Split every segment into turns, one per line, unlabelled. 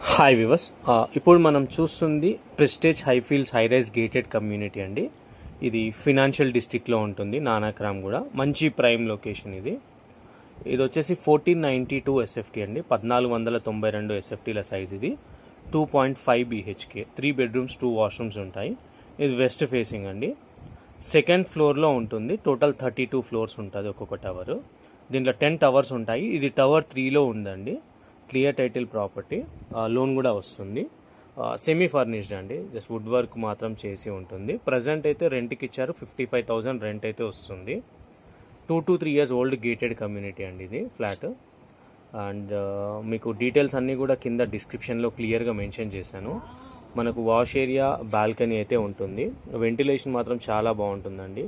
Hi viewers, ఇప్పుడు మనం చూస్తుంది ప్రెస్టేజ్ హైఫీల్డ్స్ హైరైజ్ గేటెడ్ కమ్యూనిటీ అండి. ఇది ఫినాన్షియల్ డిస్ట్రిక్ట్లో ఉంటుంది, నానాక్రామ్ కూడా. మంచి ప్రైమ్ లొకేషన్ ఇది. ఇది వచ్చేసి 1492 ఎస్ఎఫ్టీ అండి, 1492 ఎస్ఎఫ్టీల సైజ్ ఇది. 2.5 BHK, 3 బెడ్రూమ్స్ 2 వాష్రూమ్స్ ఉంటాయి. ఇది వెస్ట్ ఫేసింగ్ అండి. సెకండ్ ఫ్లోర్లో ఉంటుంది. టోటల్ 32 ఫ్లోర్స్ ఉంటుంది ఒక్కొక్క టవర్. దీంట్లో 10 టవర్స్ ఉంటాయి. ఇది టవర్ 3లో ఉందండి. క్లియర్ టైటిల్ ప్రాపర్టీ, లోన్ కూడా వస్తుంది. సెమీ ఫర్నిష్డ్ అండి, జస్ట్ వుడ్ వర్క్ మాత్రం చేసి ఉంటుంది. ప్రజెంట్ అయితే రెంట్కి ఇచ్చారు, 55,000 రెంట్ అయితే వస్తుంది. 2 to 3 years old gated community అండి ఇది ఫ్లాట్. అండ్ మీకు డీటెయిల్స్ అన్నీ కూడా కింద డిస్క్రిప్షన్లో క్లియర్గా మెన్షన్ చేశాను. మనకు వాష్ ఏరియా, బాల్కనీ అయితే ఉంటుంది. వెంటిలేషన్ మాత్రం చాలా బాగుంటుందండి.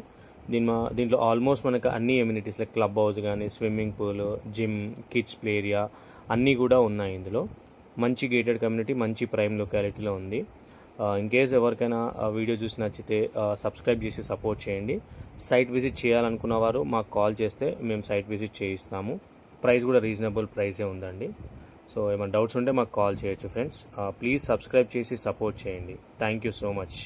దీంట్లో ఆల్మోస్ట్ మనకు అన్ని ఎమ్యూనిటీస్ లైక్ క్లబ్ హౌస్ కానీ, swimming pool, gym, kids play area అన్నీ కూడా ఉన్నాయి ఇందులో. మంచి గేటెడ్ కమ్యూనిటీ, మంచి ప్రైమ్ లొకాలిటీలో ఉంది. ఇన్ కేస్ ఎవరికైనా వీడియో చూసి నచ్చితే సబ్స్క్రైబ్ చేసి సపోర్ట్ చేయండి. సైట్ విజిట్ చేయాలనుకున్న వారు మాకు కాల్ చేస్తే మేము సైట్ విజిట్ చేయిస్తాము. ప్రైస్ కూడా రీజనబుల్ ప్రైసే ఉందండి. సో ఏమైనా డౌట్స్ ఉంటే మాకు కాల్ చేయొచ్చు ఫ్రెండ్స్. ప్లీజ్ సబ్స్క్రైబ్ చేసి సపోర్ట్ చేయండి. Thank you so much.